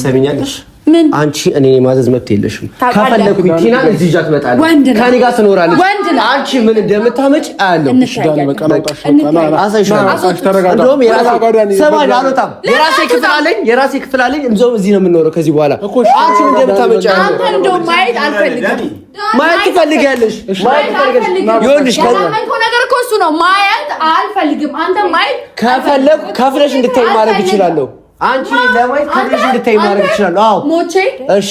ሰሚኛለሽ ምን አንቺ እኔ ማዘዝ መብት የለሽም። ከፈለኩኝ ቲና እዚህ ጃት መጣለች ከኔ ጋር ትኖራለች። አንቺ ምን እንደምታመጭ አያለው። ዳኒ በቀላውጣሽ እንደውም የራሴ ክፍል አለኝ እንደውም እዚህ ነው የምንኖረው ከዚህ በኋላ። አንቺ ምን እንደምታመጭ አንተ እንደውም ማየት አልፈልግም። ማየት ትፈልጊያለሽ? ይኸውልሽ ነገር እኮ እሱ ነው ማየት አልፈልግም። አንተ ማየት ከፈለኩ ከፍለሽ እንድታይ ማድረግ እችላለሁ። አንቺ ለማየት ከፍለሽ እንድታይ ማድረግ እችላለሁ። አዎ ሞቼ እሺ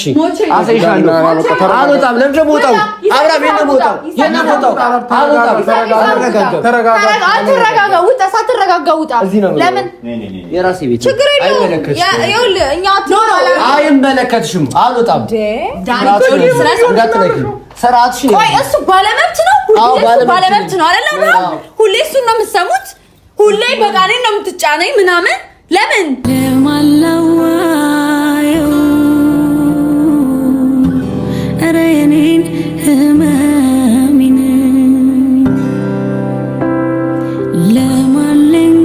አሳይሻለሁ። አልወጣም። ለምን ደግሞ ወጣው? አብራም የነሞጣው ተረጋጋ። ውጣ። ሳትረጋጋ ውጣ። ለምን የራሴ ቤት ችግር የለውም። ይኸውልህ እኛ አይመለከትሽም። አልወጣም። ስርዓትሽ ቆይ እሱ ባለመብት ነው። ባለመብት ነው አይደለም? ሁሌ እሱን ነው የምትሰሙት። ሁሌ በቃ እኔን ነው የምትጫነኝ ምናምን ለምን ለማላዋየው አረኔን ህመሚን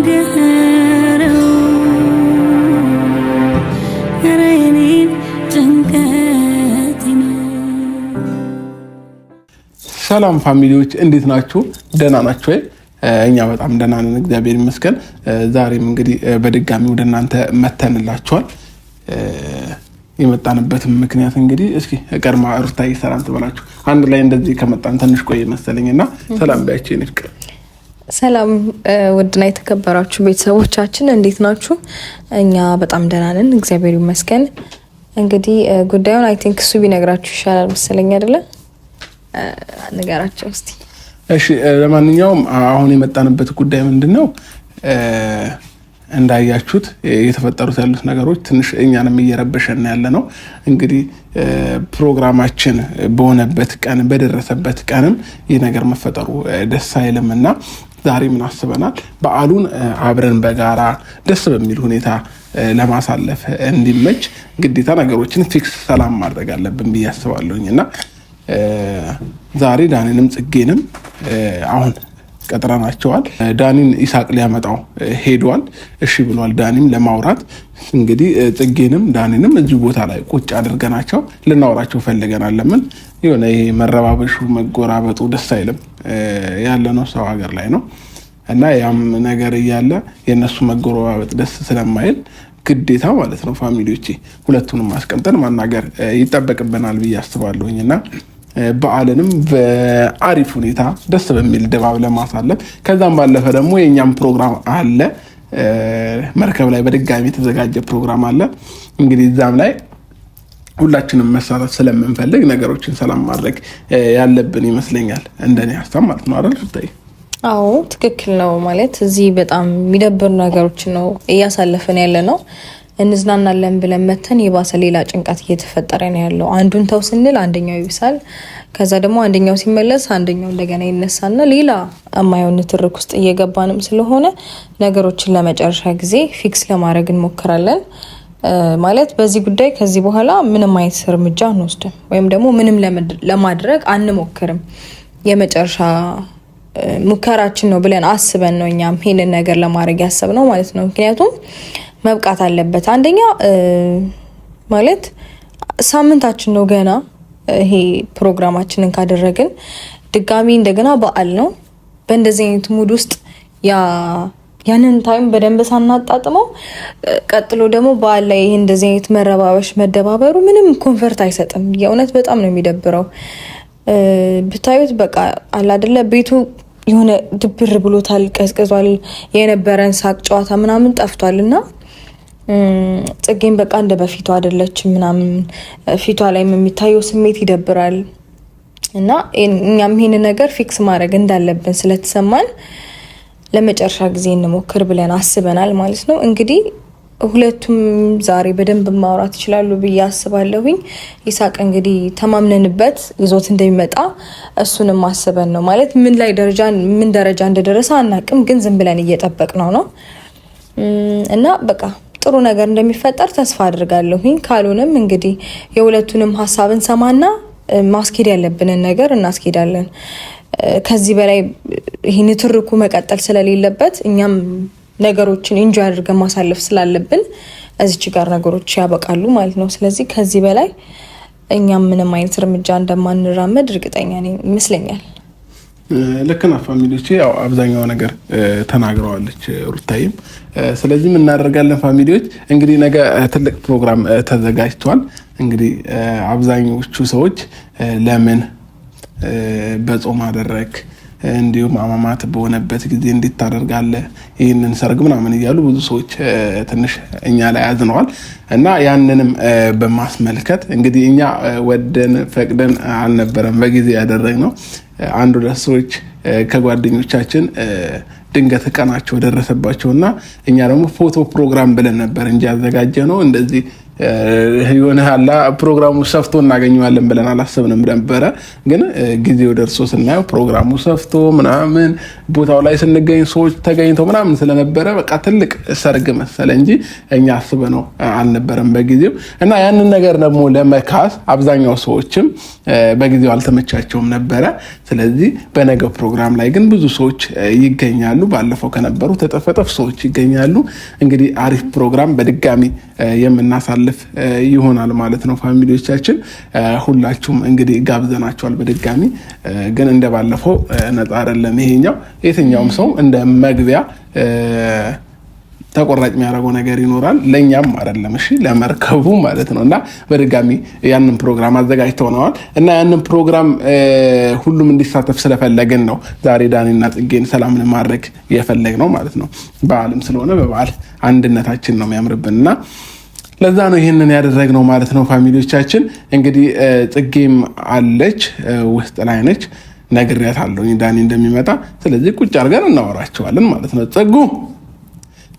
ለማለንገረው አረኔን ጭንቀቴን። ሰላም ፋሚሊዎች እንዴት ናችሁ? ደህና ናችሁ ወይ? እኛ በጣም ደህና ነን እግዚአብሔር ይመስገን። ዛሬም እንግዲህ በድጋሚ ወደ እናንተ መተንላችኋል። የመጣንበትም ምክንያት እንግዲህ እስኪ ቀድማ ሩታዬ ሰላም ትበላችሁ። አንድ ላይ እንደዚህ ከመጣን ትንሽ ቆየ መሰለኝና ሰላም ባያችሁ ይንፍቅ። ሰላም ውድና የተከበራችሁ ቤተሰቦቻችን እንዴት ናችሁ? እኛ በጣም ደህና ነን እግዚአብሔር ይመስገን። እንግዲህ ጉዳዩን አይ ቲንክ እሱ ቢነግራችሁ ይሻላል መሰለኝ አይደለ? ንገራቸው እስቲ። እሺ ለማንኛውም አሁን የመጣንበት ጉዳይ ምንድነው? እንዳያችሁት የተፈጠሩት ያሉት ነገሮች ትንሽ እኛንም እየረበሸን ያለ ነው። እንግዲህ ፕሮግራማችን በሆነበት ቀን በደረሰበት ቀንም ይህ ነገር መፈጠሩ ደስ አይልምና ዛሬ ምን አስበናል? በዓሉን አብረን በጋራ ደስ በሚል ሁኔታ ለማሳለፍ እንዲመች ግዴታ ነገሮችን ፊክስ ሰላም ማድረግ አለብን ብዬ አስባለሁኝና ዛሬ ዳኒንም ጽጌንም አሁን ቀጥረናቸዋል። ዳኒን ኢሳቅ ሊያመጣው ሄዷል። እሺ ብሏል ዳኒም ለማውራት። እንግዲህ ጽጌንም ዳኒንም እዚህ ቦታ ላይ ቁጭ አድርገናቸው ልናወራቸው ፈልገናል። ለምን የሆነ ይሄ መረባበሹ መጎራበጡ ደስ አይልም። ያለነው ሰው ሀገር ላይ ነው እና ያም ነገር እያለ የነሱ መጎራበጥ ደስ ስለማይል ግዴታ ማለት ነው ፋሚሊዎቼ ሁለቱንም ማስቀምጠን ማናገር ይጠበቅብናል ብዬ አስባለሁኝና በዓልንም በአሪፍ ሁኔታ ደስ በሚል ድባብ ለማሳለፍ ከዛም ባለፈ ደግሞ የኛም ፕሮግራም አለ። መርከብ ላይ በድጋሚ የተዘጋጀ ፕሮግራም አለ። እንግዲህ እዛም ላይ ሁላችንም መሳተፍ ስለምንፈልግ ነገሮችን ሰላም ማድረግ ያለብን ይመስለኛል እንደኔ ሀሳብ ማለት ነው አይደል ፍታይ? አዎ ትክክል ነው። ማለት እዚህ በጣም የሚደብሩ ነገሮች ነው እያሳለፈን ያለ ነው። እንዝናናለን ብለን መተን የባሰ ሌላ ጭንቀት እየተፈጠረ ነው ያለው። አንዱን ተው ስንል አንደኛው ይብሳል። ከዛ ደግሞ አንደኛው ሲመለስ አንደኛው እንደገና ይነሳና ሌላ የማይሆን ትርክ ውስጥ እየገባንም ስለሆነ ነገሮችን ለመጨረሻ ጊዜ ፊክስ ለማድረግ እንሞክራለን። ማለት በዚህ ጉዳይ ከዚህ በኋላ ምንም አይነት እርምጃ አንወስድም ወይም ደግሞ ምንም ለማድረግ አንሞክርም። የመጨረሻ ሙከራችን ነው ብለን አስበን ነው እኛም ይሄንን ነገር ለማድረግ ያሰብነው ማለት ነው። ምክንያቱም መብቃት አለበት። አንደኛ ማለት ሳምንታችን ነው ገና ይሄ ፕሮግራማችንን ካደረግን ድጋሚ እንደገና በዓል ነው። በእንደዚህ አይነት ሙድ ውስጥ ያንን ታይም በደንብ ሳናጣጥመው ቀጥሎ ደግሞ በዓል ላይ ይሄ እንደዚህ አይነት መረባበሽ መደባበሩ ምንም ኮንፈርት አይሰጥም። የእውነት በጣም ነው የሚደብረው። ብታዩት በቃ አለ አይደለ ቤቱ የሆነ ድብር ብሎታል፣ ቀዝቅዟል። የነበረን ሳቅ ጨዋታ ምናምን ጠፍቷልና ጽጌን በቃ እንደ በፊቱ አይደለችም ምናምን ፊቷ ላይ የሚታየው ስሜት ይደብራል። እና እኛም ይሄን ነገር ፊክስ ማድረግ እንዳለብን ስለተሰማን ለመጨረሻ ጊዜ እንሞክር ብለን አስበናል ማለት ነው። እንግዲህ ሁለቱም ዛሬ በደንብ ማውራት ይችላሉ ብዬ አስባለሁኝ። ይሳቅ እንግዲህ ተማምነንበት ይዞት እንደሚመጣ እሱንም አስበን ነው ማለት ምን ደረጃ እንደደረሰ አናቅም፣ ግን ዝም ብለን እየጠበቅነው ነው እና በቃ ጥሩ ነገር እንደሚፈጠር ተስፋ አድርጋለሁኝ። ካልሆነም እንግዲህ የሁለቱንም ሀሳብ እንሰማና ማስኬድ ያለብንን ነገር እናስኬዳለን። ከዚህ በላይ ይህን ትርኩ መቀጠል ስለሌለበት እኛም ነገሮችን ኢንጆይ አድርገን ማሳለፍ ስላለብን እዚች ጋር ነገሮች ያበቃሉ ማለት ነው። ስለዚህ ከዚህ በላይ እኛም ምንም አይነት እርምጃ እንደማንራመድ እርግጠኛ ነኝ ይመስለኛል። ልክ ነው ፋሚሊዎቼ፣ ያው አብዛኛው ነገር ተናግረዋለች ሩታይም። ስለዚህ ምን እናደርጋለን ፋሚሊዎች፣ እንግዲህ ነገ ትልቅ ፕሮግራም ተዘጋጅቷል። እንግዲህ አብዛኞቹ ሰዎች ለምን በጾም አደረክ እንዲሁም አማማት በሆነበት ጊዜ እንዴት ታደርጋለህ ይህንን ሰርግ ምናምን እያሉ ብዙ ሰዎች ትንሽ እኛ ላይ አዝነዋል። እና ያንንም በማስመልከት እንግዲህ እኛ ወደን ፈቅደን አልነበረም በጊዜ ያደረግነው። አንድ ሁለት ሰዎች ከጓደኞቻችን ድንገት ቀናቸው ደረሰባቸውና እኛ ደግሞ ፎቶ ፕሮግራም ብለን ነበር እንጂ ያዘጋጀ ነው እንደዚህ የሆነ ሀላ ፕሮግራሙ ሰፍቶ እናገኘዋለን ብለን አላሰብንም ነበረ። ግን ጊዜው ደርሶ ስናየው ፕሮግራሙ ሰፍቶ ምናምን ቦታው ላይ ስንገኝ ሰዎች ተገኝተው ምናምን ስለነበረ በቃ ትልቅ ሰርግ መሰለ እንጂ እኛ አስበነው አልነበረም በጊዜው። እና ያንን ነገር ደግሞ ለመካስ አብዛኛው ሰዎችም በጊዜው አልተመቻቸውም ነበረ። ስለዚህ በነገው ፕሮግራም ላይ ግን ብዙ ሰዎች ይገኛሉ። ባለፈው ከነበሩ ተጠፈጠፍ ሰዎች ይገኛሉ። እንግዲህ አሪፍ ፕሮግራም በድጋሚ የምናሳልፍ ይሆናል ማለት ነው። ፋሚሊዎቻችን ሁላችሁም እንግዲህ ጋብዘናቸዋል በድጋሚ። ግን እንደባለፈው ነፃ አይደለም ይሄኛው። የትኛውም ሰው እንደ መግቢያ ተቆራጭ የሚያደርገው ነገር ይኖራል። ለኛም አይደለም እሺ፣ ለመርከቡ ማለት ነውና በድጋሚ ያንን ፕሮግራም አዘጋጅተውናል እና ያንን ፕሮግራም ሁሉም እንዲሳተፍ ስለፈለግን ነው ዛሬ ዳኒና ጽጌን ሰላም ለማድረግ የፈለግነው ማለት ነው። በዓልም ስለሆነ በበዓል አንድነታችን ነው የሚያምርብንና ለዛ ነው ይሄንን ያደረግነው ማለት ነው። ፋሚሊዎቻችን እንግዲህ ጽጌም አለች ውስጥ ላይ ነች። ነግሬያታለሁ ዳኒ እንደሚመጣ። ስለዚህ ቁጭ አድርገን እናወራቸዋለን ማለት ነው።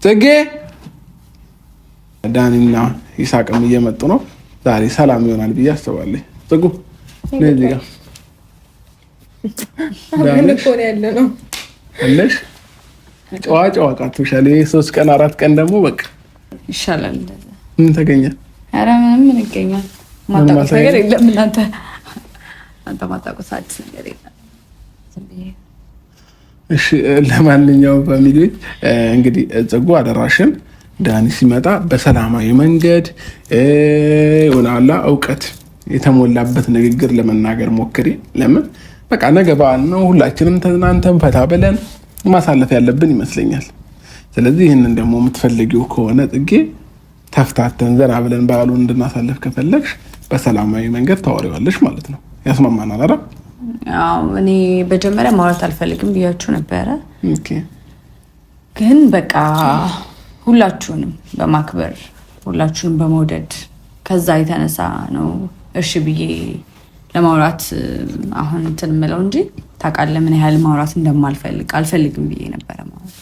ጽጌ ዳኒና ይሳቅም እየመጡ ነው። ዛሬ ሰላም ይሆናል ብዬ አስባለሁ። ጽጉ ነዚህ ጋር አለሽ ጨዋ ቃቶሻል። 3 ቀን 4 ቀን ደግሞ በቃ ይሻላል። ምን ተገኘ? ኧረ ምን ይገኛል? ማጣቁት ነገር የለም። አንተ ማጣቁት አዲስ ነገር የለም። እሺ ለማንኛውም ፋሚሊዎች እንግዲህ ጽጉ አደራሽን ዳኒ ሲመጣ በሰላማዊ መንገድ ወላላ እውቀት የተሞላበት ንግግር ለመናገር ሞክሪ። ለምን በቃ ነገ በዓል ነው። ሁላችንም ተዝናንተን ፈታ ብለን ማሳለፍ ያለብን ይመስለኛል። ስለዚህ ይህንን ደግሞ የምትፈልጊው ከሆነ ጽጌ ተፍታተን ዘና ብለን በዓሉን እንድናሳልፍ ከፈለግሽ በሰላማዊ መንገድ ታወሪዋለሽ ማለት ነው። ያስማማናል አይደል? አዎ እኔ በመጀመሪያ ማውራት አልፈልግም ብያችሁ ነበረ። ግን በቃ ሁላችሁንም በማክበር ሁላችሁንም በመውደድ ከዛ የተነሳ ነው እሺ ብዬ ለማውራት አሁን እንትን የምለው እንጂ ታውቃለህ ምን ያህል ማውራት እንደማልፈልግ አልፈልግም ብዬ ነበረ ማለት።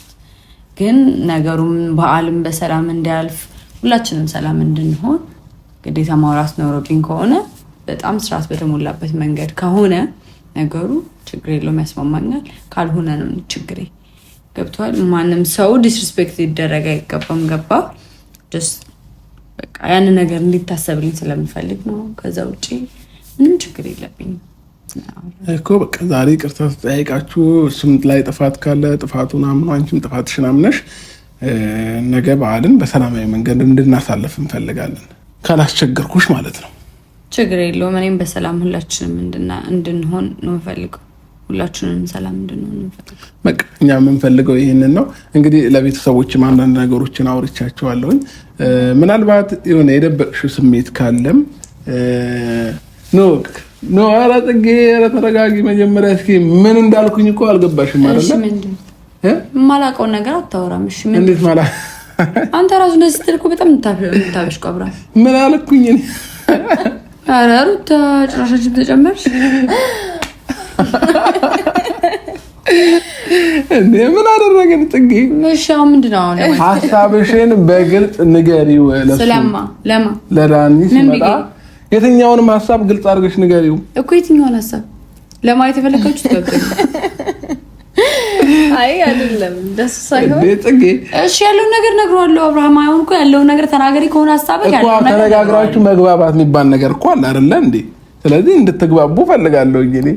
ግን ነገሩም በዓልም በሰላም እንዲያልፍ ሁላችንም ሰላም እንድንሆን ግዴታ ማውራት ኖሮብኝ ከሆነ በጣም ስርዓት በተሞላበት መንገድ ከሆነ ነገሩ ችግር የለውም ያስማማኛል። ካልሆነ ነው ችግሬ። ገብቷል? ማንም ሰው ዲስሪስፔክት ሊደረግ አይገባም። ገባ? ጀስት በቃ ያን ነገር እንዲታሰብልኝ ስለምፈልግ ነው። ከዛ ውጪ ምንም ችግር የለብኝም እኮ። በቃ ዛሬ ቅርታ ተጠያይቃችሁ እሱም ላይ ጥፋት ካለ ጥፋቱን አምኖ አንቺም ጥፋትሽን አምነሽ ነገ በዓልን በሰላማዊ መንገድ እንድናሳልፍ እንፈልጋለን። ካላስቸገርኩሽ ማለት ነው። ችግር የለውም። እኔም በሰላም ሁላችንም እንድንሆን ነው የምፈልገው። ሁላችንም ሰላም እንድንሆን ነው የምፈልገው። በቃ እኛ የምንፈልገው ይሄንን ነው። እንግዲህ ለቤተሰቦችም አንዳንድ ነገሮችን አውርቻቸዋለሁኝ። ምናልባት የሆነ የደበቅሽው ስሜት ካለም ኖ ኧረ ጽጌ ኧረ ተረጋጊ። መጀመሪያ እስኪ ምን እንዳልኩኝ እኮ አልገባሽም አይደለ? የማላውቀውን ነገር አታወራም። እሺ ምን? እንዴት ማለት? አንተ ራሱ እንደዚህ ስትል እኮ በጣም የምታበሽቀው አብራ። ምን አልኩኝ እኔ? ኧረ ሩታ ጭራሻችን ተጨመርሽ እንዴ? ምን አደረገን ጽጌ? እሺ አሁን ምንድን ነው አሁን ሀሳብሽን በግልጽ ንገሪው። ለማ ለዳኒ ሲመጣ የትኛውንም ሀሳብ ግልጽ አድርገሽ ንገሪው እኮ። የትኛውን ሀሳብ ለማየት የፈለጋችሁ ትገብሩ? አይ አይደለም ደስ ሳይሆን ጽጌ። እሺ ያለውን ነገር ነግሯለሁ አብርሃም። አሁን እኮ ያለውን ነገር ተናገሪ ከሆነ ሀሳብ ጋር እኮ ተነጋግራችሁ መግባባት የሚባል ነገር እኮ አለ አይደለ እንዴ? ስለዚህ እንድትግባቡ ፈልጋለሁ እኔ።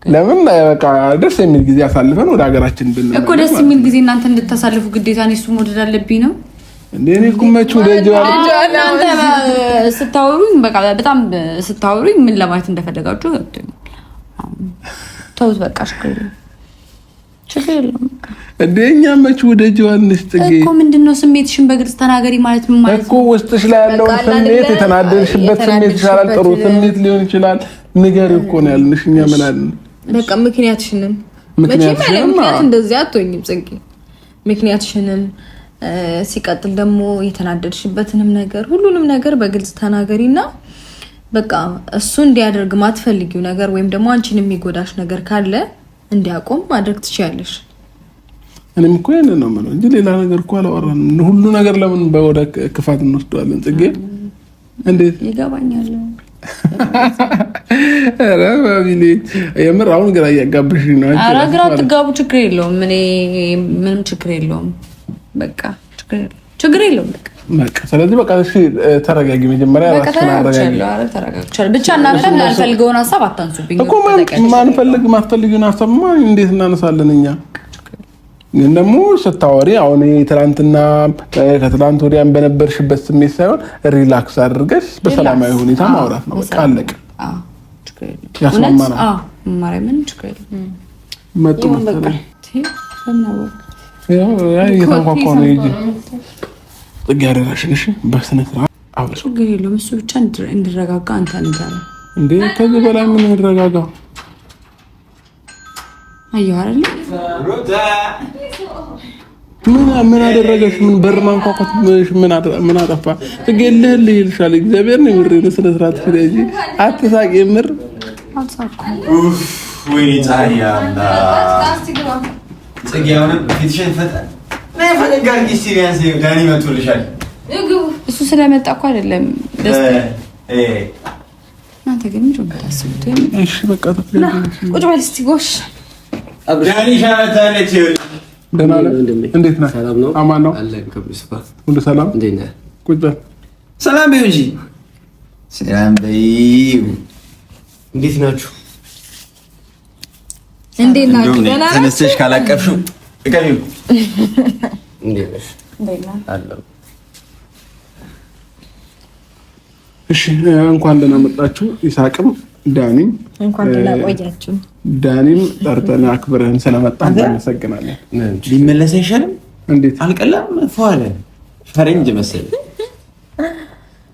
ለምን በቃ ደስ የሚል ጊዜ አሳልፈን ወደ ሀገራችን ብንመለስ እኮ ደስ የሚል ጊዜ እናንተ እንድታሳልፉ ግዴታ ነው እሱ መውደድ አለብኝ ነው እኔ ኩመቹ ደጃል እናንተ ስታወሩኝ በቃ በጣም ስታወሩኝ ምን ለማለት እንደፈለጋችሁ ገብቶኛል። ተውት በቃ ችግር የለም። እንደኛ መቹ ደጃል ንስጥጌ እኮ ምንድነው ስሜትሽን በግልጽ ተናገሪ ማለት ምን ማለት እኮ ውስጥሽ ላይ ያለው ስሜት የተናደድሽበት ስሜት ይችላል፣ ጥሩ ስሜት ሊሆን ይችላል። ንገሪ እኮ ነው ያልንሽ። እኛ ምን አለን? በቃ ምክንያትሽንም ምክንያት እንደዚህ አትሆኝም ጽጌ። ምክንያትሽንም ሲቀጥል ደግሞ የተናደድሽበትንም ነገር ሁሉንም ነገር በግልጽ ተናገሪና በቃ እሱ እንዲያደርግ ማትፈልጊው ነገር ወይም ደግሞ አንቺን የሚጎዳሽ ነገር ካለ እንዲያቆም ማድረግ ትችያለሽ። እኔም እኮ ያንን ነው ማለት እንጂ ሌላ ነገር እኮ አላወራንም። ሁሉ ነገር ለምን በወደ ክፋት እንወስደዋለን? ጽጌ እንዴት ይገባኛል። ኧረ ባቢሌ የምር አሁን ግራ እያጋብሽ ነው። ኧረ ግራ አትጋቡ፣ ችግር የለውም። እኔ ምንም ችግር የለውም። በቃ ችግር የለውም። በቃ ስለዚህ በቃ እሺ ተረጋጊ። መጀመሪያ ራስሽን አረጋጊ። ተረጋግቻለሁ። ብቻ እናንተ ማንፈልገውን ሀሳብ አታንሱብኝ እኮ ማንፈልገውን ሀሳብ እንዴት እናነሳለን እኛ? ግን ደግሞ ስታወሪ አሁን ትናንትና ከትናንት ወዲያን በነበርሽበት ስሜት ሳይሆን ሪላክስ አድርገሽ በሰላማዊ ሁኔታ ማውራት ነው። በቃ አለቀ። ያስማማናል። ማርያምን ችግር የለም። መጡ መሰለኝ እየተንኳኳ ነው እንጂ ጽጌ አደራሽን። እሺ በስነ ስርዓት አውርሽ። ችግር የለውም። እሱ ብቻ እንዲረጋጋ አንተ ንገረው እንዴ። ከዚህ በላይ ምን እንረጋጋ? አየሁ አይደል? ምን አደረገሽ? ምን በር ማንኳኳት? ምን አጠፋ? ጽጌ ልህልህ ይልሻል። እግዚአብሔር ነው ምር ስነ ስርዓት ፍለጂ። አትሳቂ። ምር አልሳኩም። ወይኔ ታያና ጽጌ አሁን ፊትሽን ፈጠን ነይ ፈለጋር ጊስቲሪያንስ ዳኒ መጥቶልሻል። እሱ ስለመጣ እኮ አይደለም አንተ ግን ምን ታስቡት? እሺ በቃ ተፈለገሽ። ቁጭ በል እስቲ ጎሽ። ዳኒ ሻታለች። ደህና ነህ? እንዴት ነህ? ሰላም ነው? አማን ነው? አለን ከብስፋ ሁሉ ሰላም? እንዴት ነህ? ቁጭ በል። ሰላም በይው እንጂ ሰላም በይው። እንዴት ናችሁ? እንዴት ናችሁ? ደህና ናችሁ? ተነስተሽ ካላቀፍሽው እቀቢው። እንዴት ነሽ? አለሁ። እሺ እንኳን ደህና መጣችሁ። ይሳቅም ዳኒም እንኳን ደህና ቆያችሁ። ዳኒም ጠርተን አክብረን ስለመጣን እናመሰግናለን። ሊመለስ አይሻልም? እንዴት አልቀላም ፏለ ፈረንጅ መሰለኝ።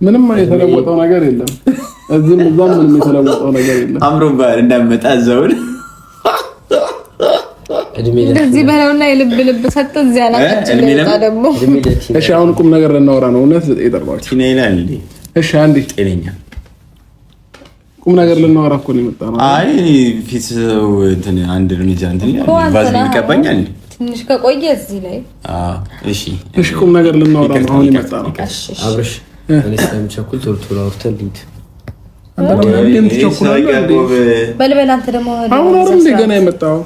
ምንም የተለወጠው ነገር የለም። እዚህም እዛም ምንም የተለወጠው ነገር የለም። አምሮባል እንዳመጣ ዘውን እንደዚህ በለውና የልብ ሰጥ እዚያ ናቸው ደግሞ። እሺ አሁን ቁም ነገር ልናወራ ነው። እውነት የጠራችሁ ቲና ይላል እንዴ? እሺ አንዴ ጤነኛ ቁም ነገር ልናወራ እኮ ነው የመጣነው። አይ ፊት ሰው እንትን አንድ እርምጃ እንትን ባዝሊን ይቀባኛል ትንሽ ከቆየ እዚህ ላይ። እሺ እሺ ቁም ነገር ልናወራ ነው አሁን የመጣነው። አብርሽ እኔ ስለምቸኩል ቶሎ አውርተን ልሂድ። በልበል አንተ ደግሞ አሁን አሁን ገና የመጣው።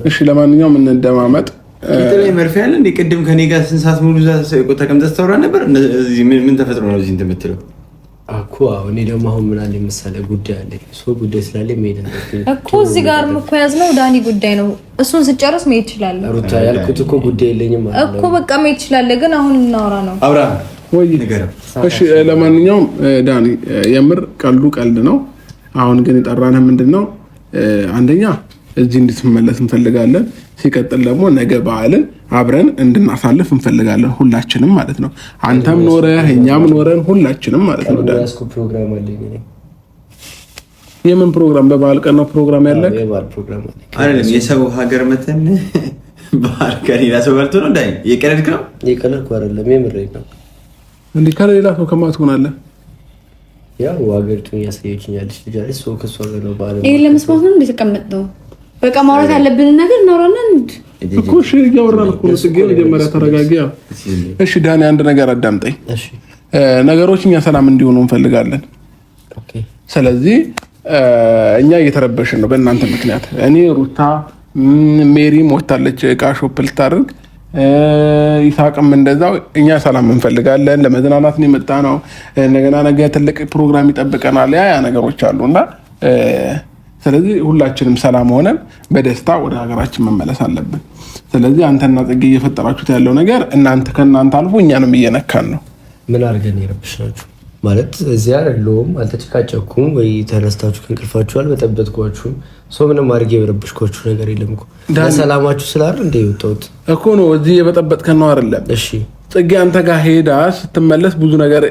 እሺ ለማንኛውም እንደማመጥ ከተለይ መርፌ ያለ እንደ ቅድም ከኔ ጋር ስንት ሰዓት ሙሉ ተቀምጠህ ታወራ ነበር። እዚህ ምን ተፈጥሮ ነው እዚህ የምትለው እኮ? እኔ ደግሞ አሁን ምን አለ መሰለህ ጉዳይ አለኝ። ሰው ጉዳይ ስላለኝ መሄድ አለብኝ እኮ። እዚህ ጋር እኮ ያዝነው ዳኒ ጉዳይ ነው። እሱን ስጨርስ መሄድ ትችላለህ። ሩታ ያልኩት እኮ ጉዳይ የለኝም ማለት እኮ። በቃ መሄድ ትችላለህ፣ ግን አሁን እናወራ ነው። አብርሃም ወይ ንገረው። እሺ ለማንኛውም ዳኒ የምር ቀልድ ነው። አሁን ግን የጠራንህ ምንድነው? አንደኛ እዚህ እንድትመለስ እንፈልጋለን። ሲቀጥል ደግሞ ነገ በዓልን አብረን እንድናሳልፍ እንፈልጋለን፣ ሁላችንም ማለት ነው። አንተም ኖረህ እኛም ኖረን ሁላችንም ማለት ነው። ያስኩ ፕሮግራም አለኝ እኔ። የምን ፕሮግራም? በበዓል ቀን ነው ፕሮግራም ያለህ? የበዓል ፕሮግራም አለኝ አይደለም። የሰው ሀገር መተን በዓል ከሌላ ሰው በልቶ ነው እንዳይ የቀለድክ ነው? የቀለድኩ አይደለም፣ የምሬን ነው። እንዴ ከሌላ ሰው ከማን ትሆናለህ? ያው ሀገሪቱን ያሳየችኛለች ልጅ አይደል? ሰው ከሷ ጋር ነው በዓል። ይሄን ለመስማት ነው እንዴ ተቀመጥነው? በቃ ማውራት ያለብንን ነገር እናውራና እኮ። እሺ እያወራን እኮ ነው። ጽጌ መጀመሪያ ተረጋጊ። እሺ ዳኒ አንድ ነገር አዳምጠኝ። እሺ ነገሮች እኛ ሰላም እንዲሆኑ እንፈልጋለን። ኦኬ። ስለዚህ እኛ እየተረበሽን ነው በእናንተ ምክንያት። እኔ ሩታ ሜሪም ወታለች እቃ ሾፕ ልታደርግ፣ ይሳቅም እንደዛው። እኛ ሰላም እንፈልጋለን። ለመዝናናት ነው የመጣ ነው። እንደገና ነገ ትልቅ ፕሮግራም ይጠብቀናል። ያ ነገሮች አሉና ስለዚህ ሁላችንም ሰላም ሆነን በደስታ ወደ ሀገራችን መመለስ አለብን። ስለዚህ አንተና ጽጌ እየፈጠራችሁት ያለው ነገር ከእናንተ አልፎ እኛንም እየነካን ነው። ምን አድርገን የረብሻችሁ ማለት እዚያ አይደለሁም፣ አልተጨቃጨኩም ወይ ተነስታችሁ ከእንቅልፋችሁ አልበጠበጥኳችሁም። ሰው ምንም አድርጌ የረብሽኳችሁ ነገር የለም እኮ ለሰላማችሁ ስላል እንደ የወጣሁት እኮ ነው። እዚህ የበጠበጥከን ነው አይደለም? እሺ ጽጌ አንተ ጋር ሄዳ ስትመለስ ብዙ ነገር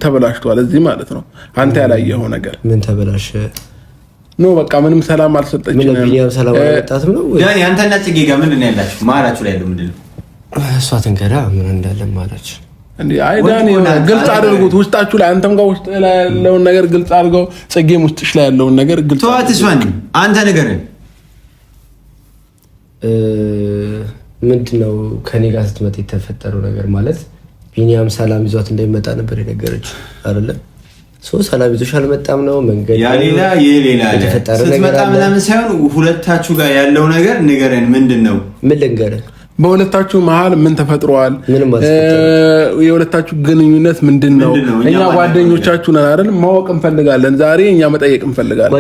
ተበላሽቷል እዚህ ማለት ነው። አንተ ያላየኸው ነገር ምን ተበላሸ? ኖ በቃ ምንም ሰላም አልሰጠችም። ምን ቢኒያም ሰላም አልሰጣትም ነው ዳኒ? አንተና ጽጌ ጋር ምንድን ነው ያላችሁ? ማራችሁ ላይ ያለው ምንድን ነው? እሷ ትንገራ ምን እንዳለ ማራች እንዴ? አይ ዳኒ ግልጽ አድርጉት ውስጣችሁ ላይ። አንተም ጋር ውስጥ ላይ ያለውን ነገር ግልጽ አድርገው፣ ጽጌም ውስጥሽ ላይ ያለውን ነገር ግልጽ ተዋት። እሷን አንተ ንገረን። ምንድነው ከኔ ጋር ስትመጣ የተፈጠረው ነገር? ማለት ቢኒያም ሰላም ይዟት እንደሚመጣ ነበር የነገረችው አይደለ? ሰላም ይዞሽ አልመጣም ነው መንገድ ያ ሌላ የሌላ ስትመጣ ምናምን ሳይሆን ሁለታችሁ ጋር ያለው ነገር ንገረን። ምንድነው? ምን ልንገረን? በሁለታችሁ መሀል ምን ተፈጥሯል? የሁለታችሁ ግንኙነት ምንድነው? እኛ ጓደኞቻችሁ ነን አይደል? ማወቅ እንፈልጋለን። ዛሬ እኛ መጠየቅ እንፈልጋለን።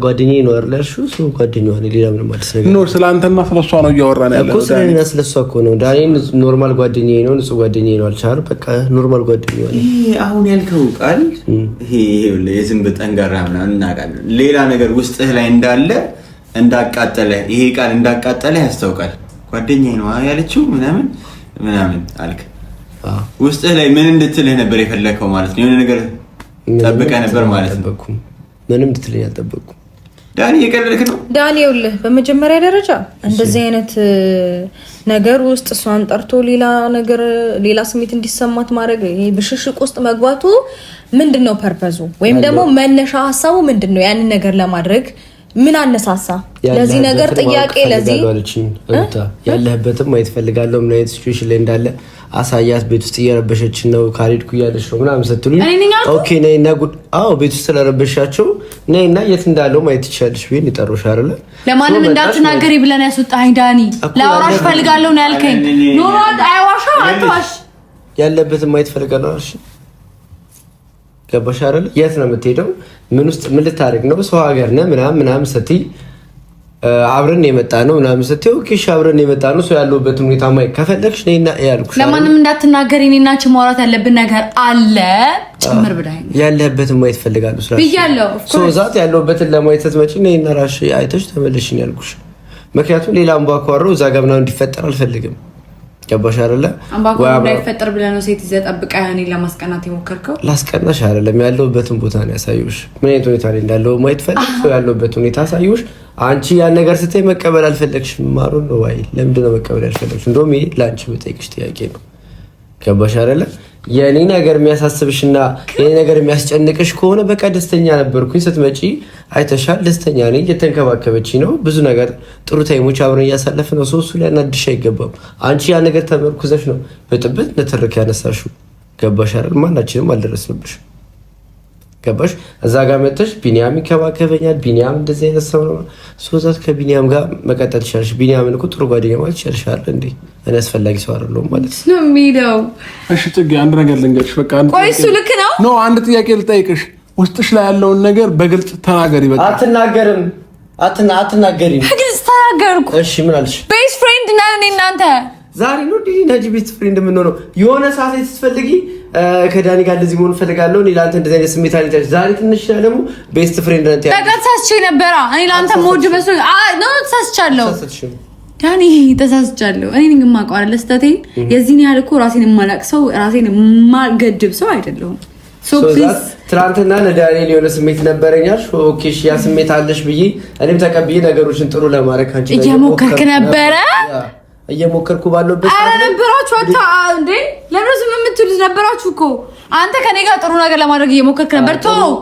ጓደኛዬ ነው አይደል? እሱ ጓደኛዋ ነው። ሌላ ምንም አዲስ ነገር ነው። ስለአንተና ስለሷ ነው እያወራን ያለው እኮ። ስለኔና ስለሷ እኮ ነው። ዳኒን ኖርማል ጓደኛዬ ነው፣ ንጹህ ጓደኛዬ ነው አልቻል። በቃ ኖርማል ጓደኛዬ ነው። ይሄ አሁን ያልከው ቃል ይሄ የዝንብ ጠንጋራ ምናምን እናውቃለን። ሌላ ነገር ውስጥህ ላይ እንዳለ እንዳቃጠለ፣ ይሄ ቃል እንዳቃጠለ ያስታውቃል። ጓደኛዬ ነው ያለችው ምናምን አልክ። ውስጥህ ላይ ምን እንድትልህ ነበር የፈለከው ማለት ነው? የሆነ ነገር ጠብቀህ ነበር ማለት ነው? ምንም እንድትልኝ አልጠበቅኩም። ዳኒ የቀለድክ ነው። ዳኒ ይኸውልህ፣ በመጀመሪያ ደረጃ እንደዚህ አይነት ነገር ውስጥ እሷን ጠርቶ ሌላ ስሜት እንዲሰማት ማድረግ፣ ይሄ ብሽሽቅ ውስጥ መግባቱ ምንድነው ፐርፐዙ? ወይም ደግሞ መነሻ ሀሳቡ ምንድነው? ያንን ነገር ለማድረግ ምን አነሳሳ? ለዚህ ነገር ጥያቄ ለዚህ ያለህበትም ማየት ፈልጋለሁ። ምን አይነት ሲቹዌሽን ላይ እንዳለ አሳያት። ቤት ውስጥ እየረበሸችን ነው፣ ካሪድኩ እያለች ነው ምናምን ስትሉኝ ኦኬ ነይና ቤት ውስጥ ስለረበሻቸው ነይና የት እንዳለው ማየት ትችያለሽ ብዬ ይጠሩሽ አይደለ? ለማንም እንዳትናገሪ ብለን ያስወጣኸኝ ዳኒ። ላወራሽ ፈልጋለሁ ነው ያልከኝ። ኖራት አይዋሻ አትዋሽ። ያለበትም ማየት ፈልጋለሁ አልሽ። ገባሽ አይደል? የት ነው የምትሄደው? ምን ልታደርግ ነው? ሰው ሀገር ነህ ምናምን ስትይ አብረን የመጣ ነው ምናምን ስትይ ኦኬ እሺ አብረን የመጣ ነው። ሰው ያለበት ሁኔታ ማይ ከፈለግሽ ነይና ያልኩሽ። ለማንም እንዳትናገሪ፣ እኔና አንቺ ማውራት ያለብን ነገር አለ ጭምር ብላኝ። ያለበትን ማየት ፈልጋለሁ ስራ ብያለሁ። ሰው ዛት ያለበትን ለማየት ስትመጪ ነይና ራስሽ አይተሽ ተመለሽኝ ያልኩሽ። ምክንያቱም ሌላ አምባኳረው እዛ ጋር ምናምን እንዲፈጠር አልፈልግም። ገባሽ አይደለ? አምባጓሮ ላይ ፈጠር ብለህ ነው ሴት ይዘህ ጠብቀህ እኔን ለማስቀናት የሞከርከው? ላስቀናሽ አይደለም፣ ያለሁበትን ቦታ ነው ያሳየሁሽ። ምን አይነት ሁኔታ ላይ እንዳለው ማየት ፈልግ። ሰው ያለሁበትን ሁኔታ አሳየሁሽ። አንቺ ያን ነገር ስትይ መቀበል አልፈለግሽም። ማሩን ነው ወይ ለምንድን ነው መቀበል ያልፈለግሽ? እንደውም ይሄ ለአንቺ የምጠይቅሽ ጥያቄ ነው። ገባሽ አይደለ? የኔ ነገር የሚያሳስብሽና የኔ ነገር የሚያስጨንቅሽ ከሆነ በቃ ደስተኛ ነበርኩኝ ስትመጪ አይተሻል። ደስተኛ ነኝ፣ እየተንከባከበችኝ ነው። ብዙ ነገር ጥሩ ታይሞች አብረን እያሳለፍን ነው። እሱ ላይ እናድሽ አይገባም። አንቺ ያ ነገር ተመርኩዘሽ ነው በጥብጥ ንትርክ ያነሳሽው። ገባሽ አይደል? ማናችንም አልደረስንብሽ። ገባሽ? እዛ ጋር መጥተሽ ቢኒያም ይከባከበኛል፣ ቢኒያም እንደዚህ አይነት ሰው ነው። ሶዛት ከቢኒያም ጋር መቀጠል ትችላለሽ። ቢኒያምን እኮ ጥሩ ጓደኛ ማለት ይችላል እንዴ? እኔ አስፈላጊ ሰው አይደለሁም ማለት ነው የሚለው። እሺ ጽጌ፣ አንድ ነገር ልንገርሽ። በቃ ቆይ እሱ ልክ ነው። ኖ አንድ ጥያቄ ልጠይቅሽ። ውስጥሽ ላይ ያለውን ነገር በግልጽ ተናገሪ። በቃ አትናገርም። አትናገሪም። በግልጽ ተናገርኩ። እሺ ምን አልሽ? ቤስት ፍሬንድ ነን እናንተ። ዛሬ ነው ዲጂ ቤስት ፍሬንድ የምንሆነው። የሆነ ሰዓት ላይ ስትፈልጊ ከዳኒ ጋር እንደዚህ መሆን ፈልጋለሁ እኔ ለአንተ እንደዚህ አይነት ስሜት አለኝ። ዛሬ ትንሽ ደግሞ ቤስት ፍሬንድ ነን። በቃ ተሳስቼ ነበረ። እኔ ለአንተ ሞድ መስሎ ነው ተሳስቻለሁ። ዳኒ ተሳስቻለሁ። እኔ ነኝ የማውቀው አይደል ስህተቴን። የዚህን ያህል እኮ ራሴን የማላቅ ሰው፣ ራሴን የማልገድብ ሰው አይደለሁም። ሶ ፕሊዝ ትናንትና ለዳንኤል የሆነ ስሜት ነበረኛል። ኦኬ እሺ ያ ስሜት አለሽ ብዬ እኔም ተቀብዬ ነገሮችን ጥሩ ለማድረግ አንቺ እየሞከርክ ነበረ። እየሞከርኩ ባለበት ነበራችሁ እንዴ? ለምን ዝም የምትሉት ነበራችሁ እኮ። አንተ ከኔ ጋር ጥሩ ነገር ለማድረግ እየሞከርክ ነበር።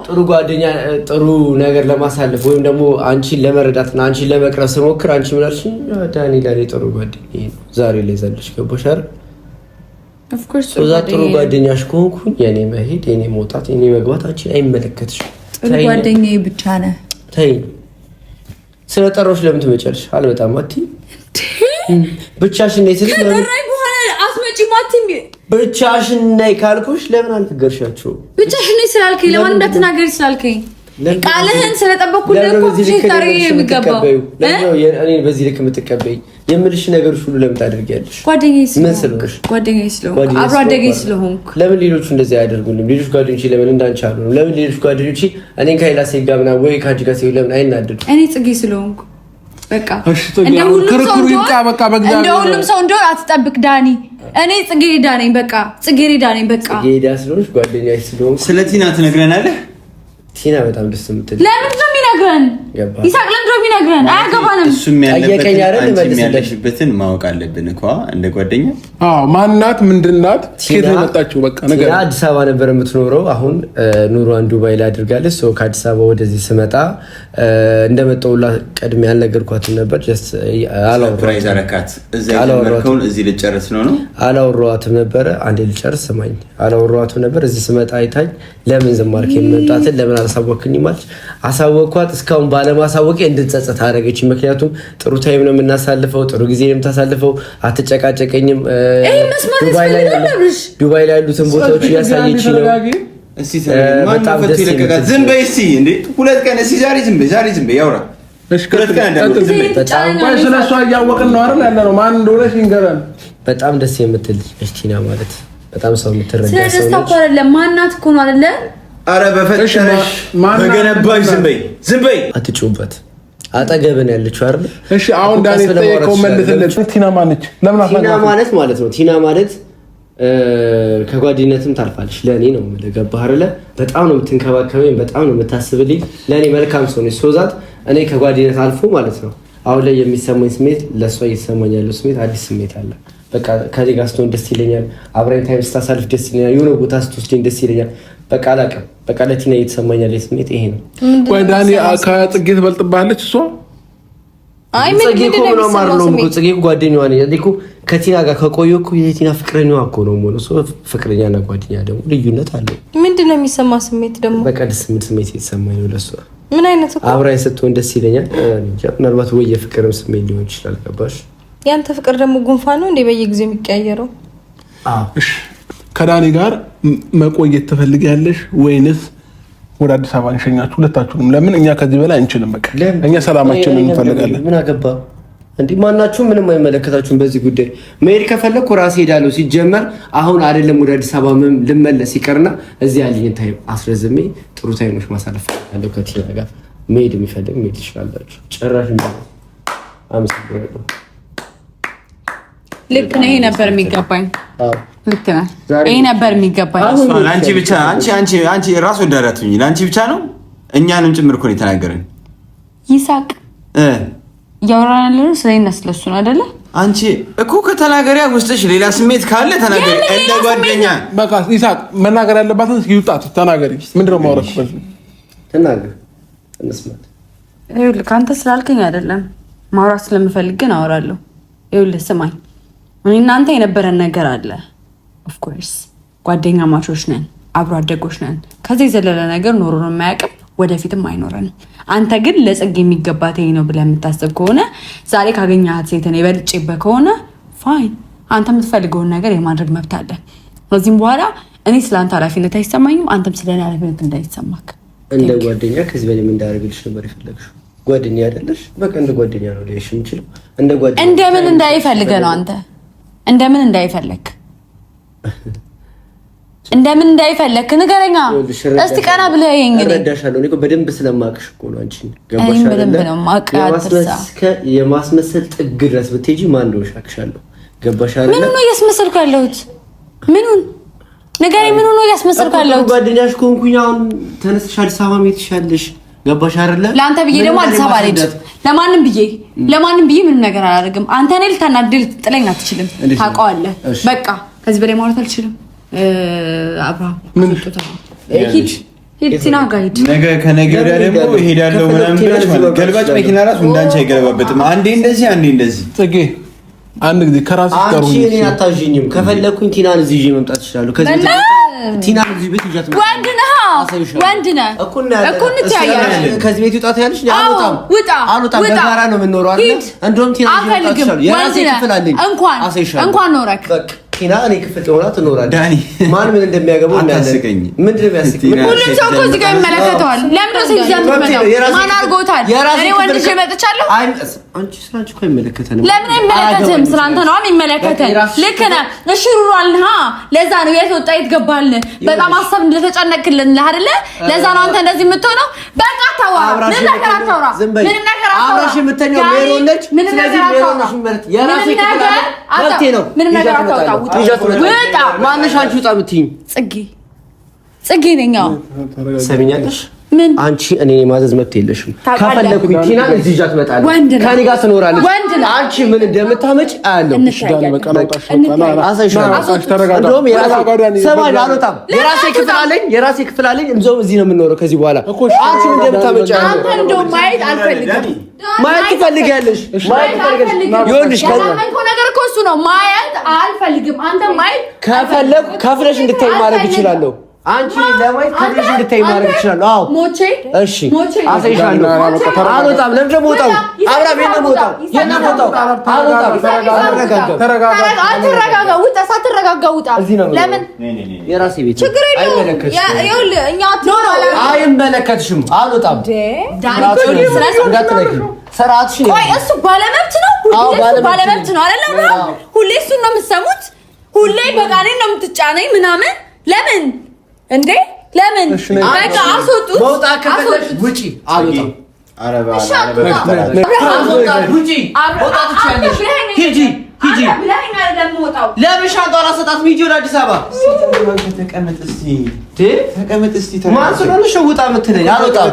ጥሩ ጓደኛ ጥሩ ነገር ለማሳለፍ ወይም ደግሞ አንቺን ለመረዳትና አንቺን ለመቅረብ ስሞክር አንቺ ምን አልሽኝ? ዳኒ ለኔ ጥሩ ጓደኛ ዛሬ ላይ ዘለሽ ገባሽ አይደል? ኦፍ ኮርስ ጥሩ ጓደኛሽ ከሆንኩኝ የኔ መሄድ የኔ መውጣት የኔ መግባት አንቺን አይመለከትሽም። ጥሩ ጓደኛዬ ብቻ ነህ። ተይ ስለጠራሁሽ ለምን ትመጫለሽ? አልመጣም አትይም። ብቻሽን ነይ ስልሽ ብቻሽን ነይ ካልኩሽ ለምን አልነገርሻቸውም? ብቻሽን ነይ ስላልከኝ ለማን እንዳትናገሪ ስላልከኝ ቃልህን ስለጠበቅኩልህ እኮ ሲታሪ የሚገባው እኔ በዚህ ልክ የምትቀበይኝ የምልሽ ነገሮች ሁሉ ለምን ታደርጊያለሽ? ጓደኛዬ ስለሆንኩ አብሮ አደጌ ስለሆንኩ። ለምን ሌሎቹ እንደዚህ አያደርጉልም? ሌሎች ጓደኞቼ ለምን እንዳንቺ አልሆኑም? ለምን ሌሎች ጓደኞቼ እኔን ከሌላ ሴት ጋር ምናምን ወይ ከአንቺ ጋር ሲሆን ለምን አይናደዱ? እኔ ጽጌ ስለሆንኩ በቃ እንደ ሁሉም ሰው እንደሆነ አትጠብቅ ዳኒ። እኔ ጽጌረዳ ነኝ በቃ ጽጌረዳ ነኝ በቃ። ጽጌረዳ ስለሆንሽ ጓደኛዬ ስለሆንኩ ስለ ቲና ትነግረናለህ? ቲና በጣም ደስ የምትል ለምን ነው የሚነግረን? ይሳቅ ለምን ነው የሚነግረን? አያገባንም። እሱም ያለበትን ማወቅ አለብን እኮ እንደ ጓደኛ። ማናት? ምንድናት? ከየት ነው የመጣችው? በቃ ነገር ቲና አዲስ አበባ ነበር የምትኖረው። አሁን ኑሯን ዱባይ ላይ አድርጋለች። ሶ ከአዲስ አበባ ወደዚህ ስመጣ እንደመጣሁላ ቀድሜ ያልነገርኳትም ነበር። ጀስት አላወራኋትም ነበረ። አንዴ ልጨርስ ስማኝ። አላወራኋትም ነበር። እዚህ ስመጣ አይታኝ ለምን ዝም አልከኝ? መምጣትን ለምን አላሳወቅኝም አለች። አሳወቅኳት። እስካሁን ባለማሳወቄ እንድንጸጸት አደረገች። ምክንያቱም ጥሩ ታይም ነው የምናሳልፈው፣ ጥሩ ጊዜ ነው የምታሳልፈው። አትጨቃጨቀኝም። ዱባይ ላይ ያሉትን ቦታዎች እያሳየች ነው። በጣም ደስ ይላል። ዝም በይ እስኪ እንዴ! ሁለት ቀን እስኪ ዛሬ ዝም በይ ያውራ። ስለሷ እያወቅን ነው አይደል ያለ ነው። ማን እንደሆነች ይንገረን። በጣም ደስ የምትል ቲና ማለት በጣም ሰው የምትረዳ ሰው ነች። ስለደስታ እኮ አይደለም ማናት እኮ ነው አይደለ? አረ በፈጠረሽ በገነባሽ ዝም በይ አትጩበት። አጠገብን ያለችው አይደል? እሺ አሁን ዳኒ ተጠየቀው መልስለት። ቲና ማነች? ለምን ቲና ማለት ነው ቲና ማለት ከጓደኝነትም ታልፋለች። ለእኔ ነው ገባህ አይደለ? በጣም ነው የምትንከባከበኝ፣ በጣም ነው የምታስብልኝ። ለእኔ መልካም ሰው ነች። ሶዛት እኔ ከጓደኝነት አልፎ ማለት ነው አሁን ላይ የሚሰማኝ ስሜት ለእሷ እየተሰማኝ ያለው ስሜት አዲስ ስሜት አለ። በቃ ከኔ ጋር ስትሆን ደስ ይለኛል። አብረን ታይም ስታሳልፍ ደስ ይለኛል። የሆነ ቦታ ስትወስደኝ ደስ ይለኛል። በቃ አላውቅም። በቃ ለቲና እየተሰማኝ ያለ ስሜት ይሄ ነው። ወይ ዳኒ ከጽጌ ትበልጥብሃለች እሷ? አይ ምን ነው ማርሎ ጽጌ ጓደኛዋ ነኝ እኮ ከቲና ጋር ከቆየሁ እኮ የቲና ፍቅረኛዋ እኮ ነው ሞኖ ሶ ፍቅረኛና ጓደኛ ደግሞ ልዩነት አለው። ምንድነው የሚሰማ ስሜት ደግሞ? በቃ ደስ የሚል ስሜት እየተሰማኝ ነው ለሷ። ምን አይነት እኮ አብራኝ ስትሆን ደስ ይለኛል። ምናልባት ወይ የፍቅርም ስሜት ሊሆን ይችላል። ገባሽ? ያንተ ፍቅር ደግሞ ጉንፋን ነው እንዴ በየጊዜው የሚቀያየረው? እሺ ከዳኒ ጋር መቆየት ትፈልጊያለሽ ወይንስ ወደ አዲስ አበባ እንሸኛችሁ ሁለታችሁንም? ለምን እኛ ከዚህ በላይ አንችልም። በቃ እኛ ሰላማችንን እንፈልጋለን። ምን አገባ እንዴ? ማናችሁም ምንም አይመለከታችሁም በዚህ ጉዳይ። መሄድ ከፈለኩ ራሴ ሄዳለሁ። ሲጀመር አሁን አይደለም ወደ አዲስ አበባ ልመለስ ይቀርና እዚህ ያለኝን ታይም አስረዝሜ ጥሩ ታይሞች ማሳለፍ ያለው ከቲና ጋር መሄድ የሚፈልግ መሄድ ትችላላችሁ። ጭራሽ አመሰግናለሁ። ልክ ነው። ይሄ ነበር የሚገባኝ። ልክ ነህ። ይሄ ነበር የሚገባኝ። አንቺ ብቻ አንቺ ራስ ወዳዳቱኝ ለአንቺ ብቻ ነው። እኛንም ጭምር እኮ ነው የተናገረን። ይሳቅ እያወራን ያለነው ስለኔና ስለሱ ነው አይደለ? አንቺ እኮ ከተናገሪያ ውስጥሽ ሌላ ስሜት ካለ ተናገሪ። እንደ ጓደኛ በቃ ይሳቅ መናገር ያለባትን ይውጣት። ተናገሪ። ምንድነው ማውራት ነው? ተናገር እንስማት። ይኸውልህ ከአንተ ስላልከኝ አይደለም ማውራት ስለምፈልግ ግን አወራለሁ። ይኸውልህ ስማኝ፣ እኔ እናንተ የነበረን ነገር አለ። ኦፍ ኮርስ ጓደኛ ማቾች ነን፣ አብሮ አደጎች ነን። ከዚህ የዘለለ ነገር ኖሮን የማያውቅም ወደፊትም አይኖረንም። አንተ ግን ለጽጌ የሚገባት ይሄ ነው ብለህ የምታስብ ከሆነ ዛሬ ካገኛት ሴትን የበልጬበት ከሆነ ፋይን፣ አንተ የምትፈልገውን ነገር የማድረግ መብት አለ። ከዚህም በኋላ እኔ ስለ አንተ ኃላፊነት አይሰማኝም፣ አንተም ስለ እኔ ኃላፊነት እንዳይሰማክ። እንደ ጓደኛ ከዚህ በላይ ምን እንዳደርግልሽ ነበር የፈለግሽው? ጓደኛ አይደለሽ? በቃ እንደ ጓደኛ ነው ሊሽ የምችለው። እንደ ጓደኛ እንደምን እንዳይፈልገ ነው አንተ እንደምን እንዳይፈልግ እንደምን እንዳይፈልግ ንገረኛ እስቲ ቀና ብለህ ይሄን እንግዲህ እረዳሻለሁ። እኔ እኮ በደንብ ስለማቅሽ እኮ ነው አንቺ ገባሽ አይደል? የማስመሰል ጥግ ድረስ ብትሄጂ ማን እንደሆነሽ አቅሻለሁ። ገባሽ አይደል? ምን ነው እያስመሰልኩ ያለሁት? ምኑን ንገረኝ። ምን ነው እያስመሰልኩ ያለሁት? ጓደኛሽ ኮንኩኝ። አሁን ተነስተሽ አዲስ አበባ መሄድሻለሽ። ገባሽ አይደል? ለአንተ ብዬ ደግሞ አዲስ አበባ ልጅ ለማንም ብዬ ምንም ነገር አላደርግም። አንተ ነህ ልታናድል ጥለኝ አትችልም። ታውቀዋለህ። በቃ ከዚህ በላይ ማውራት አልችልም። አብርሃም ሂድ ቲና ጋር ሂድ። ነገ ከነገ ወዲያ ደግሞ እሄዳለሁ ምናምን ብለሽ ማለት ገልባጭ መኪና ራሱ እንዳንቺ አይገለባበጥም። አንዴ እንደዚህ አንዴ እንደዚህ። ጽጌ አንድ ጊዜ ከራስሽ ጋር አንቺ እኔ አታዥኝም። ከፈለኩኝ ቲናን እዚህ ይዤ መምጣት እችላለሁ። ከዚህ ቲናን እዚህ ቤት ይዣት መጣ። ወንድ ነህ እኮ እንተያያለን። ከዚህ ቤት ይውጣት ያለሽ አልወጣም። በጋራ ነው የምንኖረው አይደል? እንደውም ቲና ይዤ መምጣት እችላለሁ። የራሴ ክፍል አለኝ። እንኳን ኖረክ ቲና እኔ ክፍል ሆና ትኖራለች። ዳኒ ማን ምን እንደሚያገባው አታስቀኝ። ምንድን ነው የሚያስቀኝ? ሁሉም ሰው እኮ እዚህ ጋር ይመለከተዋል። ለምን ነው እዚህ የምትመጣው? ማን አድርጎታል? እኔ ወንድ ልጅ መጥቻለሁ። አንቺ ስላንቺ እኮ አይመለከተንም። ለምን አይመለከትም? ስላንተ ነው የሚመለከተን። ልክ ነህ። እሺ ሩሯልና ለዛ ነው የት ወጣ የት ገባል። በጣም አሰብ እንደተጨነቅልን አይደለ? ለዛ ነው አንተ እንደዚህ የምትሆነው። በቃ ታውራ ምን ነገር አታውራ። ምን ነገር አታውራ። አብራሽ የምትተኛው ሜሮን ነች። ስለዚህ ሜሮን ነሽ ማለት የራሴ ክፍል አለ መብቴ ነው። ምን ነገር አታውራ። ውጣ። ማንሽ አንቺ ውጣ የምትይኝ? ጽጌ ነኝ። ሰሚኛለሽ? ምን አንቺ እኔ ማዘዝ መብት የለሽም። ከፈለኩኝ ቲና እዚህ ይዣት እመጣለሁ። ከኔ ጋር ትኖራለች። አንቺ ምን እንደምታመጪ አያለሁ። እንደውም የራሴ ክፍል አለኝ። እንደውም እዚህ ነው የምንኖረው ከዚህ በኋላ። አንቺ ምን እንደምታመጪ አንተ እንደውም ማየት አልፈልግም። ማየት ትፈልጊያለሽ? ይኸውልሽ ነገር እኮ እሱ ነው። ማየት አልፈልግም። አንተ ማየት ከፈለኩ ከፍለሽ እንድታይ ማድረግ እችላለሁ። አንቺ ለማየት ከፍለሽ እንድታይ ማድረግ እችላለሁ። አዎ ሞቼ እሺ አሳይሻለሁ። አልወጣም። ለምን ደግሞ ወጣው? አብራ ቤት ነው ወጣው። ተረጋጋ። ውጣ። ሳትረጋጋ ውጣ። ለምን? የራሴ ቤት ችግር የለውም። ይኸውልህ እኛ አይመለከትሽም። አልወጣም። ስርዓትሽን ቆይ እሱ ባለመብት ነው። ባለመብት ነው አይደለም? ሁሌ እሱን ነው የምትሰሙት። ሁሌ በቃ እኔን ነው የምትጫነኝ ምናምን። ለምን እንዴ? ለምን? በቃ አስወጡት። መውጣት ከፈለግሽ ውጪ። አልወጣም። ለምን ሻንጣውን አሰጣትም? ሂጂ ወደ አዲስ አበባ ተቀመጥ እስኪ። ማን ስለሆነሽ ውጣ የምትለኝ? አልወጣም።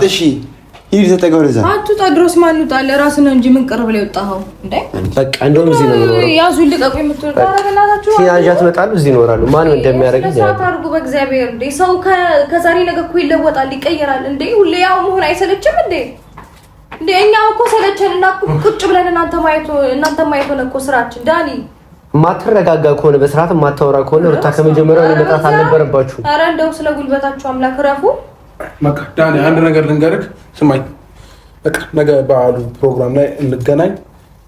ሂድ ተጠጋ ወደዛ። አትውጣ። ድሮስ ማን ይውጣል? ራስህ ነው እንጂ ምን ቅርብ ላይ ወጣኸው እንዴ? በቃ እንደውም እዚህ ነው የምኖረው። ያዙ ልቀቁ። የምትወጣ አረጋላችሁ። ሲያጃት እመጣለሁ። እዚህ እኖራለሁ። ማን እንደሚያደርግ ሰዓት አድርጉ። በእግዚአብሔር እንዴ! ሰው ከዛሬ ነገ እኮ ይለወጣል፣ ይቀየራል። እንዴ ሁሌ ያው መሆን አይሰለችም እንዴ? እንዴ እኛው እኮ ሰለቸንና ቁጭ ብለን እናንተ ማየት ሆነ እኮ ስራችን። ዳኒ ማትረጋጋ ከሆነ በስርዓት ማታወራ ከሆነ ሩታ ከመጀመሪያው ለመጣት አልነበረባችሁ። አረ እንደው ስለ ጉልበታችሁ አምላክ ረፉ። በቃ ዳኒ አንድ ነገር ልንገርህ፣ ስማኝ። በቃ ነገ በዓሉ ፕሮግራም ላይ እንገናኝ።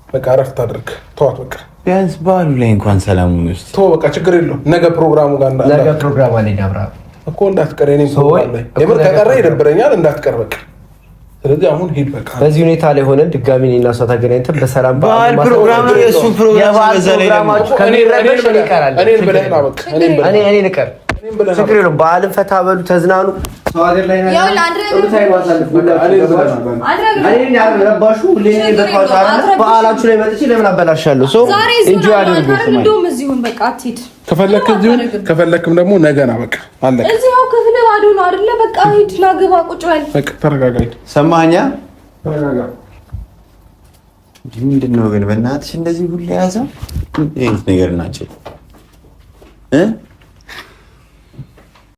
በቃ እረፍት አድርግ፣ ተዋት። በቃ ቢያንስ በዓሉ ላይ እንኳን ሰላሙን ውስጥ ተው። በቃ ችግር የለውም። ነገ ፕሮግራሙ ጋር ነገ ፕሮግራም አለኝ አብርሃም እኮ እንዳትቀር። የእኔም ፕሮግራም ላይ የምር ከቀረ ይደብረኛል። እንዳትቀር በቃ። ስለዚህ አሁን ሂድ በቃ። በዚህ ሁኔታ ላይ ሆነን ድጋሚ እኔና እሷ ተገናኝተን በሰላም በዓል ፕሮግራም ነው የእሱ ፕሮግራም። በዛ ላይ ደግሞ ከሚረበሽ እኔ እቀራለሁ። እኔን ብለህ ና በቃ። እኔ ልቀር። ችግር የለውም። በዓልን ፈታ በሉ፣ ተዝናኑ። ሰው ሀገር ላይ ነው በዓላችሁ ላይ መጥቼ ለምን አበላሻለሁ? ሰው እንጂ አድርጉ። እንደውም እዚሁን በቃ አትሂድ። ከፈለክ እዚሁን፣ ከፈለክም ደግሞ ነገ ና በቃ። አለቀ። እዚሁ ክፍል ባዶ ነው አይደለ? በቃ ሂድ፣ ና ግባ፣ ቁጭ በል በቃ። ተረጋጋ። ሰማኸኝ? ተረጋጋ። ምንድን ነው ግን በእናትሽ እንደዚህ ሁሌ ያዘው? ይሄ ነገር ናቸው